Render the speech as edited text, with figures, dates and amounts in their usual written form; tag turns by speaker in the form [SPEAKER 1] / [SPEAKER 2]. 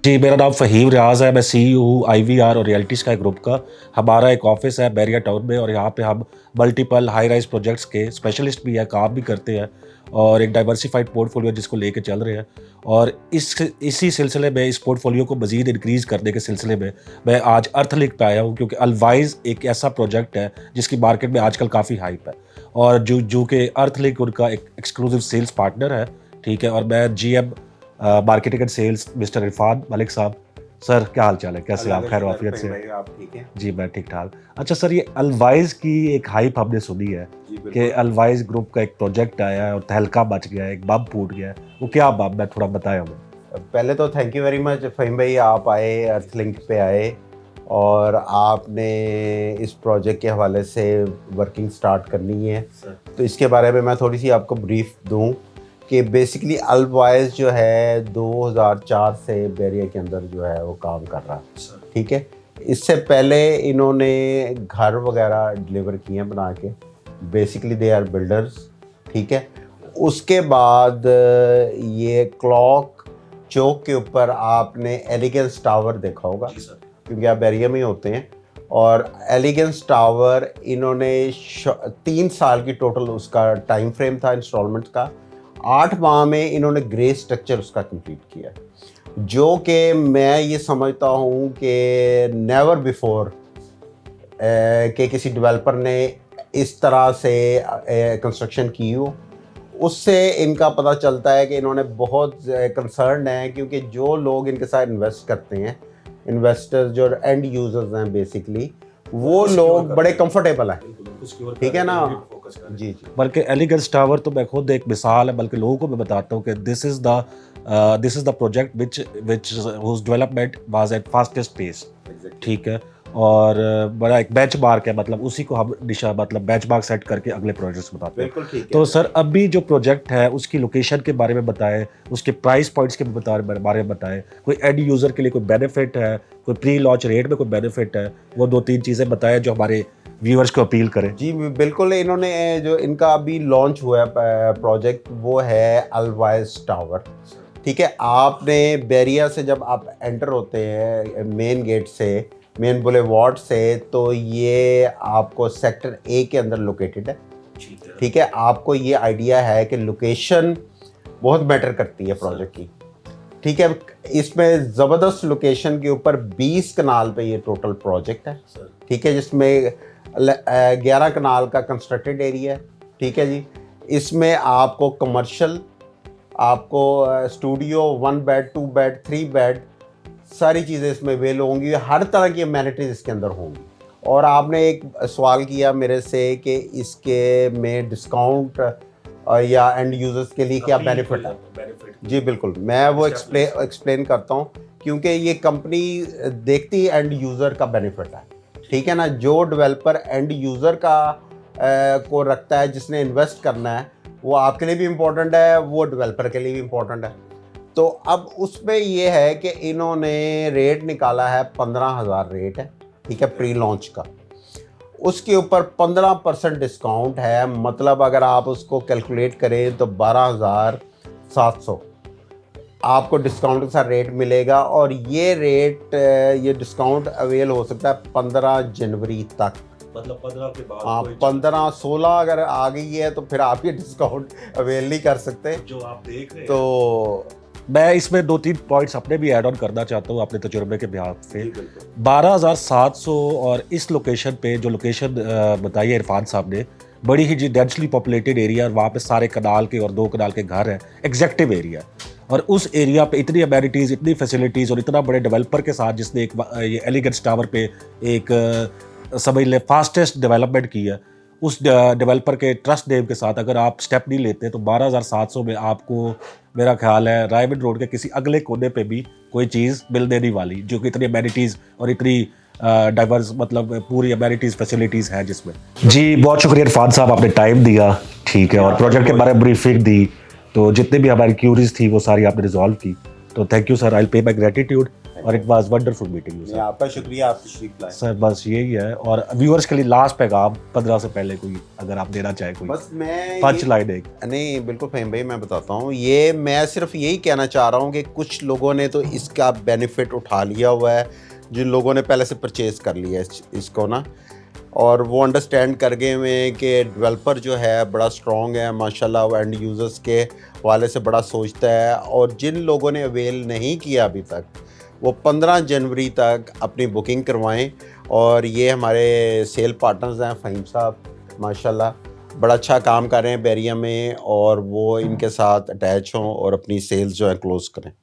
[SPEAKER 1] जी, मेरा नाम फ़हीम रियाज़ है, मैं सीईओ हूँ आईवीआर और रियल्टी स्काई ग्रुप का। हमारा एक ऑफ़िस है बैरिया टाउन में और यहाँ पे हम मल्टीपल हाई राइज़ प्रोजेक्ट्स के स्पेशलिस्ट भी हैं, काम भी करते हैं और एक डाइवर्सिफ़ाइड पोर्टफ़ोलियो जिसको लेके चल रहे हैं। और इसी सिलसिले में इस पोर्टफ़ोलियो को मज़ीद इंक्रीज़ करने के सिलसिले में मैं आज अर्थलिंक पे आया हूँ, क्योंकि अलवाइज़ एक ऐसा प्रोजेक्ट है जिसकी मार्केट में आजकल काफ़ी हाइप है और जो कि अर्थलिंक उनका एक एक्सक्लूसिव सेल्स पार्टनर है, ठीक है? और मैं GM marketing and sales mister Irfan Malik साहब। सर क्या हाल चाल है, कैसे आप? खैर वाफियत से?
[SPEAKER 2] भाई आप ठीक हैं?
[SPEAKER 1] जी मैं ठीक ठाक। अच्छा सर, ये अलवाइज की एक हाइप हमने सुनी है
[SPEAKER 2] जी
[SPEAKER 1] कि
[SPEAKER 2] बिल्कुल।
[SPEAKER 1] अलवाइज ग्रुप का एक प्रोजेक्ट आया है और तहलका मच गया है, एक बम फूट गया है। वो क्या बम है, थोड़ा बताएं हमें।
[SPEAKER 2] पहले तो thank you very much Faheem भाई, आप आए अर्थलिंक पे आए और आपने इस प्रोजेक्ट के हवाले से वर्किंग स्टार्ट करनी है। तो इसके बारे में मैं थोड़ी सी आपको ब्रीफ दूं कि बेसिकली अलवाइज जो है 2004 से बैरिया के अंदर जो है वो काम कर रहा है, ठीक है। इससे पहले इन्होंने घर वगैरह डिलीवर किए हैं बना के, बेसिकली दे आर बिल्डर्स, ठीक है। उसके बाद ये क्लॉक चौक के ऊपर आपने एलिगेंस टावर देखा होगा, क्योंकि आप बैरिया में ही होते हैं। और एलिगेंस टावर इन्होंने 3 साल की टोटल उसका टाइम फ्रेम था इंस्टॉलमेंट का। 8 माह में इन्होंने ग्रे स्ट्रक्चर उसका कंप्लीट किया, जो कि मैं ये समझता हूँ कि नेवर बिफोर कि किसी डेवलपर ने इस तरह से कंस्ट्रक्शन की हो। उससे इनका पता चलता है कि इन्होंने बहुत कंसर्न है, क्योंकि जो लोग इनके साथ इन्वेस्ट करते हैं, इन्वेस्टर्स जो एंड यूजर्स हैं बेसिकली, वो लोग बड़े कंफर्टेबल हैं, ठीक है ना। जी जी।
[SPEAKER 1] बल्कि एलिगेंस टावर तो मैं खुद एक मिसाल है, बल्कि लोगों को मैं बताता हूँ कि this is the project which whose development was at fastest pace, ठीक है। और बड़ा एक बेंचमार्क है, मतलब उसी को हम दिशा मतलब बेंचमार्क सेट करके अगले प्रोजेक्ट्स बताते हैं।
[SPEAKER 2] बिल्कुल ठीक है।
[SPEAKER 1] तो सर अभी जो प्रोजेक्ट है उसकी लोकेशन के बारे में बताएं, उसके प्राइस पॉइंट्स के बारे में बताएं, कोई एंड यूजर के लिए कोई बेनिफिट है, कोई प्री लॉन्च रेट में कोई बेनिफिट है, वो 2-3 चीज़ें बताएं जो हमारे व्यूअर्स को अपील करें।
[SPEAKER 2] जी बिल्कुल। इन्होंने जो इनका अभी लॉन्च हुआ है प्रोजेक्ट, वो है अलवाइज टावर, ठीक है। आपने बैरिया से जब आप एंटर होते हैं मेन गेट से, मेन बुलेवार्ड से, तो ये आपको सेक्टर ए के अंदर लोकेटेड है, ठीक है। आपको ये आइडिया है कि लोकेशन बहुत मैटर करती है प्रोजेक्ट की, ठीक है। इसमें ज़बरदस्त लोकेशन के ऊपर 20 कनाल पे ये टोटल प्रोजेक्ट है, ठीक है, जिसमें 11 कनाल का कंस्ट्रक्टेड एरिया है, ठीक है जी। इसमें आपको कमर्शियल, आपको स्टूडियो, 1 बेड, 2 बेड, 3 बेड, सारी चीज़ें इसमें अवेल होंगी। हर तरह की अमेनिटीज़ इसके अंदर होंगी। और आपने एक सवाल किया मेरे से कि इसके में डिस्काउंट या एंड यूज़र्स के लिए क्या बेनिफिट है। जी बिल्कुल, मैं वो एक्सप्लेन करता हूँ, क्योंकि ये कंपनी देखती है एंड यूज़र का बेनिफिट है, ठीक है ना। जो डेवलपर एंड यूज़र का को रखता है, जिसने इन्वेस्ट करना है, वो आपके लिए भी इम्पोर्टेंट है, वो डेवलपर के लिए भी इम्पोर्टेंट है। तो अब उसमें ये है कि इन्होंने रेट निकाला है, 15,000 रेट है, ठीक है, प्री लॉन्च का। उसके ऊपर 15% डिस्काउंट है, मतलब अगर आप उसको कैलकुलेट करें तो 12,700 आपको डिस्काउंट के साथ रेट मिलेगा। और ये रेट, ये डिस्काउंट अवेल हो सकता है 15 जनवरी तक,
[SPEAKER 1] मतलब 15 के बाद
[SPEAKER 2] हाँ 15-16 अगर आ गई है तो फिर आप ये डिस्काउंट अवेल नहीं कर सकते,
[SPEAKER 1] जो आप देख रहे हैं।
[SPEAKER 2] तो
[SPEAKER 1] मैं इसमें 2-3 पॉइंट्स अपने भी ऐड ऑन करना चाहता हूँ अपने तजुर्बे के बिहाफ से। 12,700 और इस लोकेशन पे जो लोकेशन बताई है इरफान साहब ने, बड़ी ही जी डेंसली पॉपुलेटेड एरिया, और वहाँ पे सारे कनाल के और 2 कनाल के घर हैं, एग्जेक्टिव एरिया। और उस एरिया पे इतनी अमेनिटीज़, इतनी फैसिलिटीज़ और इतना बड़े डेवलपर के साथ, जिसने ये एलिगेंस टावर पे एक समझ लें फास्टेस्ट डेवलपमेंट की है, उस डेवलपर के ट्रस्ट नेम के साथ अगर आप स्टेप नहीं लेते तो 12,700 में आपको, मेरा ख्याल है, रायविंड रोड के किसी अगले कोने पे भी कोई चीज़ मिलने नहीं वाली, जो कि इतनी अमेनिटीज़ और इतनी डाइवर्स, मतलब पूरी अमेनिटीज़ फैसिलिटीज़ हैं जिसमें। जी बहुत शुक्रिया इरफान साहब, आपने टाइम दिया, ठीक है, और प्रोजेक्ट के बारे में ब्रीफिंग दी। तो जितने भी हमारी क्यूरीज थी वो सारी आपने रिजॉल्व की। तो thank you sir, I will pay my gratitude और it was wonderful meeting you
[SPEAKER 2] नहीं,
[SPEAKER 1] सर।
[SPEAKER 2] आपका शुक्रिया, आप तशरीफ लाए।
[SPEAKER 1] सर बस यही है, और व्यूअर्स के लिए लास्ट पैगाम 15 से पहले कोई अगर आप देना चाहे कोई
[SPEAKER 2] बस मैं
[SPEAKER 1] पंच लाइन एक।
[SPEAKER 2] नहीं, बिल्कुल फ़हीम भाई, मैं बताता हूँ, ये मैं सिर्फ यही कहना चाह रहा हूँ कि कुछ लोगों ने तो इसका बेनिफिट उठा लिया हुआ है, जिन लोगों ने पहले से परचेज़ कर लिया है इसको ना, और वो अंडरस्टैंड कर गए हुए हैं कि डेवलपर जो है बड़ा स्ट्रॉन्ग है माशाल्लाह, वो एंड यूज़र्स के हवाले से बड़ा सोचता है। और जिन लोगों ने अवेल नहीं किया अभी तक, वो 15 जनवरी तक अपनी बुकिंग करवाएं। और ये हमारे सेल पार्टनर्स हैं फ़हीम साहब, माशाल्लाह बड़ा अच्छा काम कर रहे हैं बैरिया में, और वो इनके साथ अटैच हों और अपनी सेल्स जो है क्लोज़ करें।